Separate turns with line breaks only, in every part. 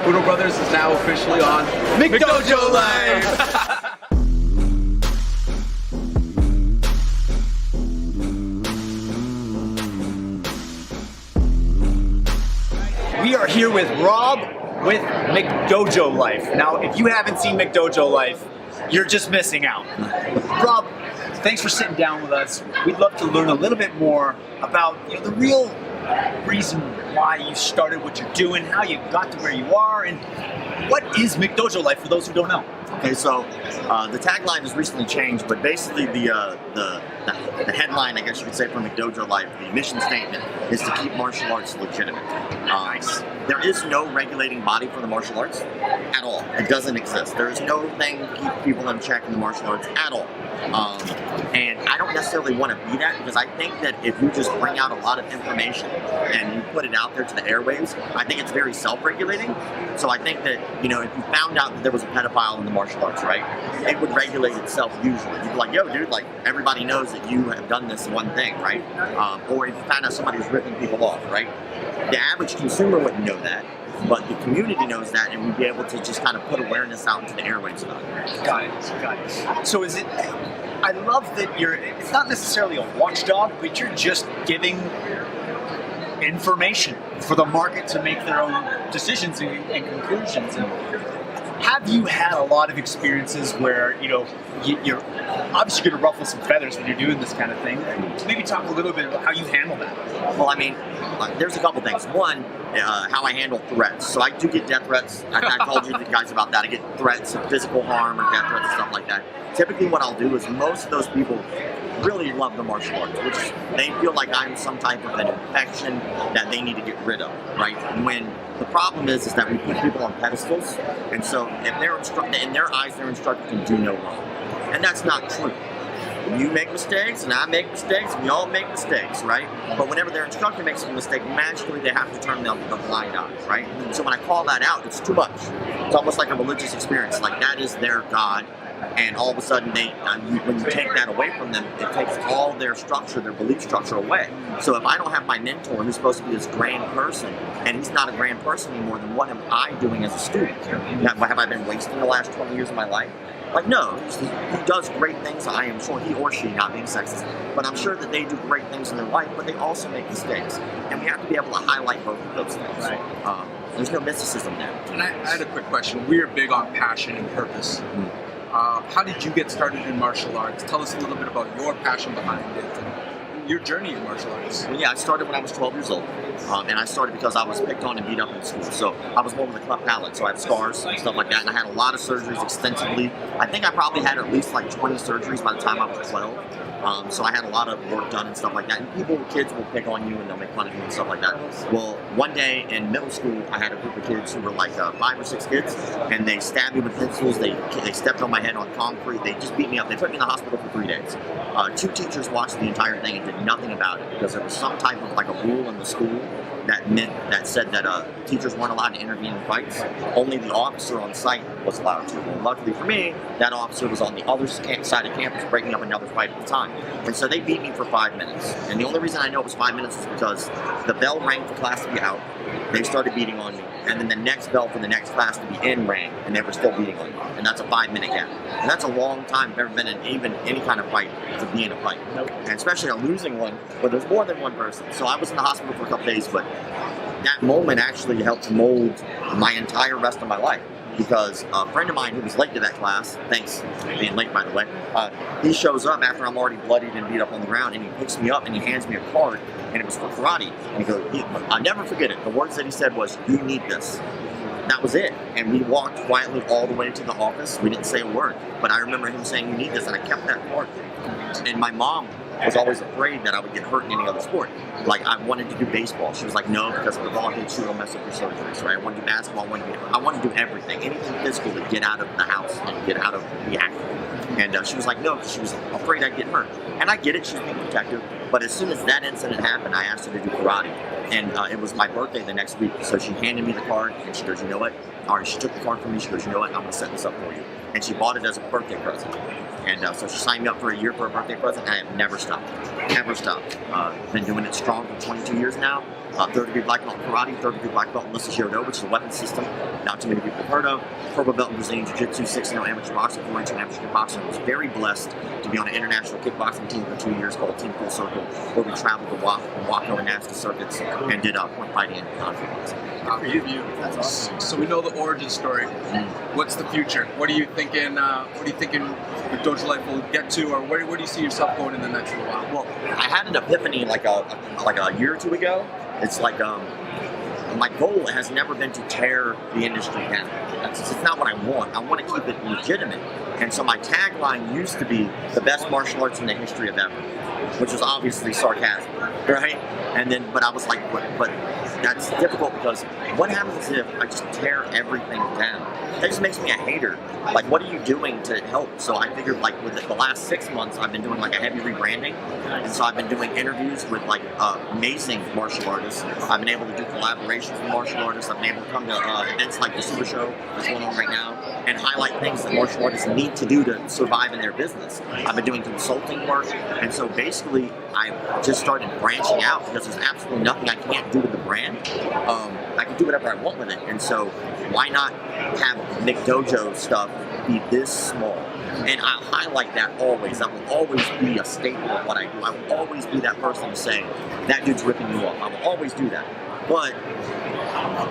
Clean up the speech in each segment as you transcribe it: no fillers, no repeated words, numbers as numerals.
Uno Brothers is now officially on McDojo Live!
We are here with Rob with McDojo Life. Now, if you haven't seen McDojo Life, you're just missing out. Rob, thanks for sitting down with us. We'd love to learn a little bit more about the real reason why you started what you're doing, how you got to where you are, and what is McDojo Life for those who don't know?
Okay, so the tagline has recently changed, but basically the headline, I guess you could say, for McDojo Life, the mission statement, is to keep martial arts legitimate. There is no regulating body for the martial arts at all. It doesn't exist. There is no thing to keep people in check in the martial arts at all. And I don't necessarily want to be that, because I think that if you just bring out a lot of information and you put it out there to the airwaves, I think it's very self-regulating. So I think that, if you found out that there was a pedophile in the martial arts, right, it would regulate itself usually. You'd be like, yo, dude, like, everybody knows that you have done this one thing, right? Or if you found out somebody was ripping people off, right? The average consumer wouldn't know that, but the community knows that, and we'd be able to just kind of put awareness out into the airwaves about it.
Got it. So is it, I love that it's not necessarily a watchdog, but you're just giving information for the market to make their own decisions and conclusions. And have you had a lot of experiences where, you're obviously going to ruffle some feathers when you're doing this kind of thing? Maybe talk a little bit about how you handle that.
Well, I mean, there's a couple things. One, how I handle threats. So I do get death threats. I told you guys about that. I get threats of physical harm or death threats and stuff like that. Typically what I'll do is, most of those people really love the martial arts, which they feel like I'm some type of an infection that they need to get rid of, right? When the problem is that we put people on pedestals, and so if they're in their eyes, their instructor can do no wrong. And that's not true. You make mistakes, and I make mistakes, and we all make mistakes, right? But whenever their instructor makes a mistake, magically they have to turn the blind eye, right? So when I call that out, it's too much. It's almost like a religious experience. Like, that is their God. And all of a sudden, when you take that away from them, it takes all their structure, their belief structure away. So if I don't have my mentor, who's supposed to be this grand person, and he's not a grand person anymore, then what am I doing as a student? Have I been wasting the last 20 years of my life? Like, no, he does great things. I am sure, he or she, not being sexist, but I'm sure that they do great things in their life, but they also make mistakes. And we have to be able to highlight both of those things. Right. There's no mysticism there.
And I had a quick question. We are big on passion and purpose. How did you get started in martial arts? Tell us a little bit about your passion behind it and your journey in martial arts.
Well, yeah, I started when I was 12 years old, and I started because I was picked on and beat up in school. So I was born with a cleft palate, so I had scars and stuff like that, and I had a lot of surgeries extensively. I think I probably had at least like 20 surgeries by the time I was 12. So I had a lot of work done and stuff like that. And kids will pick on you and they'll make fun of you and stuff like that. Well, one day in middle school, I had a group of kids who were like 5 or 6 kids, and they stabbed me with pencils. They stepped on my head on concrete. They just beat me up. They put me in the hospital for 3 days. 2 teachers watched the entire thing and did nothing about it, because there was some type of like a rule in the school that said that teachers weren't allowed to intervene in fights. Only the officer on site was allowed to. And luckily for me, that officer was on the other side of campus breaking up another fight at the time. And so they beat me for 5 minutes. And the only reason I know it was 5 minutes is because the bell rang for class to be out. They started beating on me. And then the next bell for the next class to be in rang, and they were still beating on me. And that's a 5-minute gap. And that's a long time if I've ever been in even any kind of fight to be in a fight. And especially a losing one where there's more than one person. So I was in the hospital for a couple days, but that moment actually helped mold my entire rest of my life. Because a friend of mine who was late to that class, thanks for being late by the way, he shows up after I'm already bloodied and beat up on the ground, and he picks me up and he hands me a card, and it was for karate. And he goes, I'll never forget it. The words that he said was, "You need this." That was it. And we walked quietly all the way to the office. We didn't say a word, but I remember him saying, "You need this," and I kept that card. And my mom was always afraid that I would get hurt in any other sport. Like, I wanted to do baseball. She was like, no, because if the ball hits you, it'll mess up your surgeries, right? I want to do basketball. I want to do everything, anything physical to get out of the house and get out of the act. And she was like, no, because she was afraid I'd get hurt. And I get it, she's being protective. But as soon as that incident happened, I asked her to do karate. And it was my birthday the next week. So she handed me the card, and she goes, you know what? Or she took the card from me, she goes, you know what? I'm going to set this up for you. And she bought it as a birthday present. And so she signed me up for a year for a birthday present, and I have never stopped. Never stopped. Been doing it strong for 22 years now. third degree black belt in karate, third degree black belt in Judo, which is a weapon system not too many people have heard of, purple belt in Brazilian Jiu-Jitsu, 6-0 amateur boxing, 4-2 amateur kickboxing. I was very blessed to be on an international kickboxing team for 2 years called Team Full Circle, where we traveled the Waco and NASCA circuits and did point fighting and conflict.
That's awesome. So we know the origin story. What's the future? What are you thinking? McDojo Life will get to, or where do you see yourself going in the next little while?
Well, I had an epiphany like a year or two ago. It's like my goal has never been to tear the industry down. It's not what I want. I want to keep it legitimate. And so my tagline used to be the best martial arts in the history of ever, which was obviously sarcasm, right? And then, but I was like, but that's difficult because what happens if I just tear everything down? That just makes me a hater. Like, what are you doing to help? So I figured, like, with the last 6 months, I've been doing like a heavy rebranding, and so I've been doing interviews with like amazing martial artists. I've been able to do collaborations with martial artists. I've been able to come to events like the Super Show that's going on right now and highlight things that martial artists need to do to survive in their business. I've been doing consulting work, and so basically I just started branching out because there's absolutely nothing I can't do with the brand. I can do whatever I want with it, and so why not have McDojo stuff be this small? And I highlight that always. That will always be a staple of what I do. I will always be that person to say, that dude's ripping you off. I will always do that. But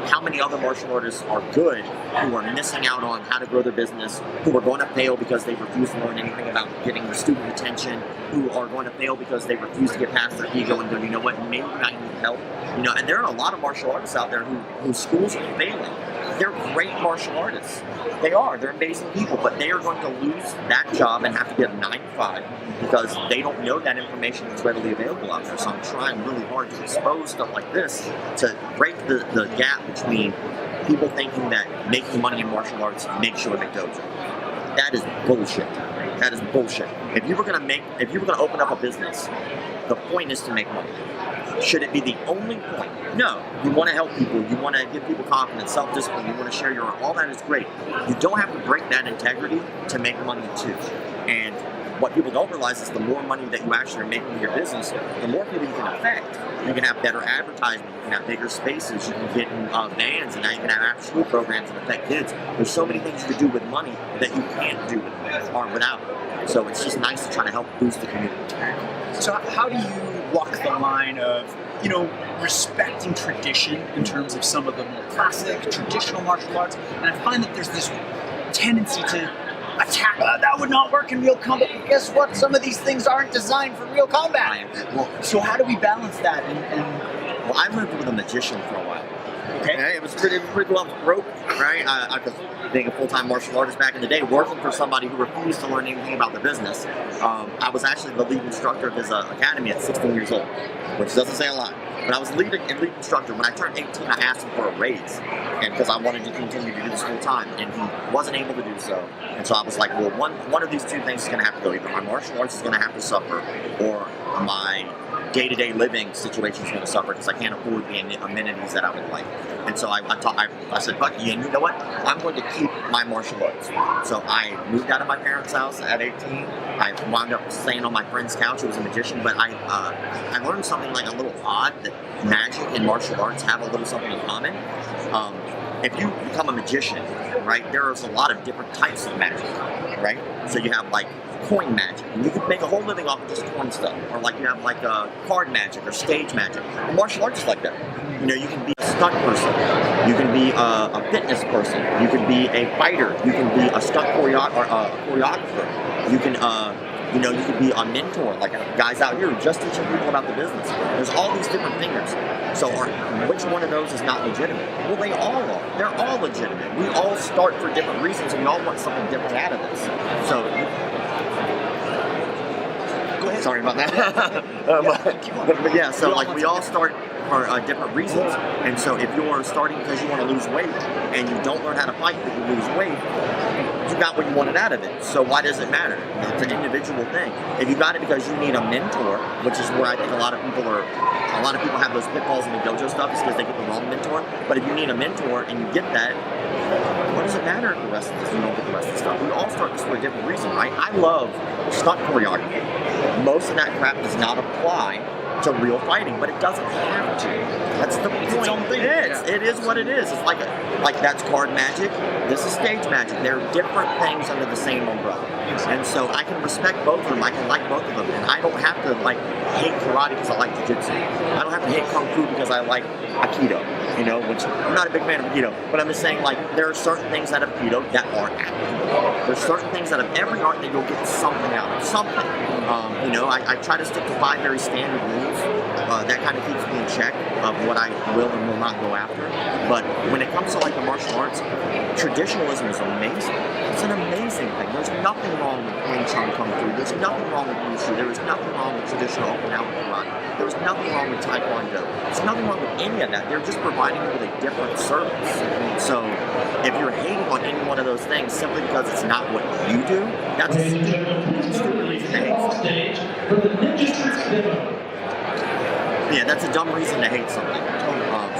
how many other martial artists are good who are missing out on how to grow their business, who are going to fail because they refuse to learn anything about getting the student attention, who are going to fail because they refuse to get past their ego and go, you know what, maybe I need help. You know, and there are a lot of martial artists out there whose schools are failing. They're great martial artists. They are. They're amazing people, but they are going to lose that job and have to get 9 to 5 because they don't know that information that's readily available out there. So I'm trying really hard to expose stuff like this to break the gap between people thinking that making money in martial arts makes you a McDojo. That is bullshit. That is bullshit. If you were gonna open up a business, the point is to make money. Should it be the only point? No. You want to help people. You want to give people confidence, self-discipline. You want to share your art. All that is great. You don't have to break that integrity to make money too. And what people don't realize is the more money that you actually are making in your business, the more people you can affect. You can have better advertising. You can have bigger spaces. You can get in vans, and now you can have after-school programs and affect kids. There's so many things you can do with money that you can't do without. So it's just nice to try to help boost the community.
So how do you walk the line of, you know, respecting tradition in terms of some of the more classic, traditional martial arts? And I find that there's this tendency to attack, that would not work in real combat. But guess what? Some of these things aren't designed for real combat.
Well,
so how do we balance that?
Well, I lived with a magician for a while.
Okay.
Yeah, it was pretty cool. I was broke, right? I was being a full-time martial artist back in the day, working for somebody who refused to learn anything about the business. I was actually the lead instructor of his academy at 16 years old, which doesn't say a lot. But I was lead instructor. When I turned 18, I asked him for a raise, and because I wanted to continue to do this full time, and he wasn't able to do so. And so I was like, well, one of these two things is going to have to go. Either my martial arts is going to have to suffer, or my day-to-day living situation is going to suffer because I can't afford the amenities that I would like. And so I said, fuck you, and you know what? I'm going to keep my martial arts. So I moved out of my parents' house at 18. I wound up staying on my friend's couch who was a magician, but I learned something like a little odd, that magic and martial arts have a little something in common. If you become a magician, right, there's a lot of different types of magic, right? So you have like coin magic, and you can make a whole living off of just coin stuff, or like you have like card magic or stage magic. And martial arts is like that. You know, you can be a stunt person, you can be a fitness person, you can be a fighter, you can be a stunt choreographer, you can you could be a mentor, like guys out here who just teaching people about the business. There's all these different things. So which one of those is not legitimate? Well, they all are. They're all legitimate. We all start for different reasons, and we all want something different out of this. So, go ahead. Sorry about that. But yeah, so like we all start for different reasons. And so if you're starting because you want to lose weight, and you don't learn how to fight, but you lose weight, you got what you wanted out of it. So why does it matter? It's an individual thing. If you got it because you need a mentor, which is where I think a lot of people have those pitfalls in the dojo stuff, is because they get the wrong mentor. But if you need a mentor and you get that, what does it matter if the rest of this, you don't get the rest of the stuff? We all start this for a different reason, right? I love stunt choreography. Most of that crap does not apply to real fighting, but it doesn't have to. That's the point.
its own thing.
It is what it is. It's like that's card magic. This is stage magic. They're different things under the same umbrella. And so I can respect both of them. I can like both of them, and I don't have to like hate karate because I like jiu-jitsu. I don't have to hate kung fu because I like aikido. You know, which I'm not a big fan of aikido, but I'm just saying like there are certain things out of aikido that are aikido. There's certain things out of every art that you'll get something out of. Something. You know, I try to stick to 5 very standard rules. That kind of keeps me in check of what I will and will not go after. But when it comes to like the martial arts, traditionalism is amazing. It's an amazing thing. There's nothing wrong with Wing Chun Kung Fu. There's nothing wrong with Wushu. There is nothing wrong with traditional Okinawan karate. There's nothing wrong with Taekwondo. There's nothing wrong with any of that. They're just providing you with a different service. So if you're hating on any one of those things simply because it's not what you do, that's a stupid reason to hate something. Yeah, that's a dumb reason to hate something.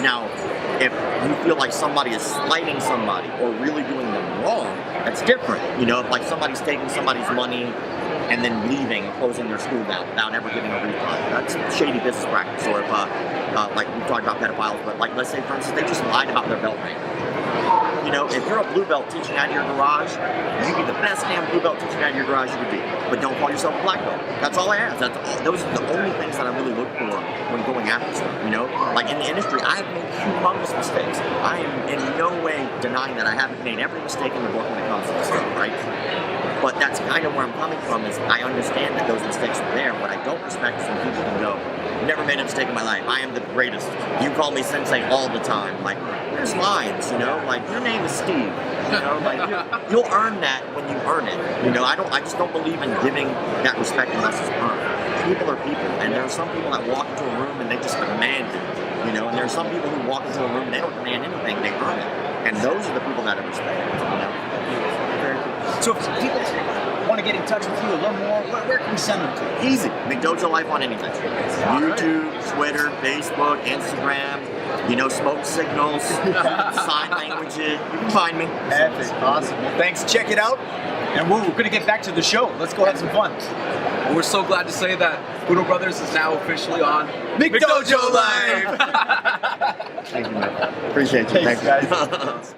Now, if you feel like somebody is slighting somebody or really doing them wrong, that's different. You know, if like somebody's taking somebody's money and then leaving and closing their school down without ever giving a refund, that's shady business practice. Or if, like we talked about pedophiles, but like let's say for instance they just lied about their belt rank. You know, if you're a blue belt teaching out of your garage, you be the best damn blue belt teaching out of your garage you could be. But don't call yourself a black belt. That's all I ask. Those are the only things that I really look for when going after stuff. You know, like in the industry, I have made humongous mistakes. I am in no way denying that I haven't made every mistake in the book when it comes to this stuff, right? But that's kind of where I'm coming from. Is I understand that those mistakes are there. What I don't respect is when people can go, never made a mistake in my life. I am the greatest. You call me sensei all the time. Like, there's lines, you know? Like, your name is Steve. You know, like, you'll earn that when you earn it. You know, I just don't believe in giving that respect unless it's earned. People are people. And there are some people that walk into a room and they just demand it. You know, and there are some people who walk into a room and they don't demand anything. They earn it. And those are the people that I respect. You know?
So if people want to get in touch with you or learn more, where can we send them to?
Easy. McDojo Life on anything. YouTube, Twitter, Facebook, Instagram, you know, smoke signals, sign languages. You can find me.
Epic. Awesome. Well, thanks. Check it out. And we're going to get back to the show. Let's go have some fun.
And we're so glad to say that Uno Brothers is now officially on
McDojo Live!
Thank you, man. Appreciate you.
Thanks, guys.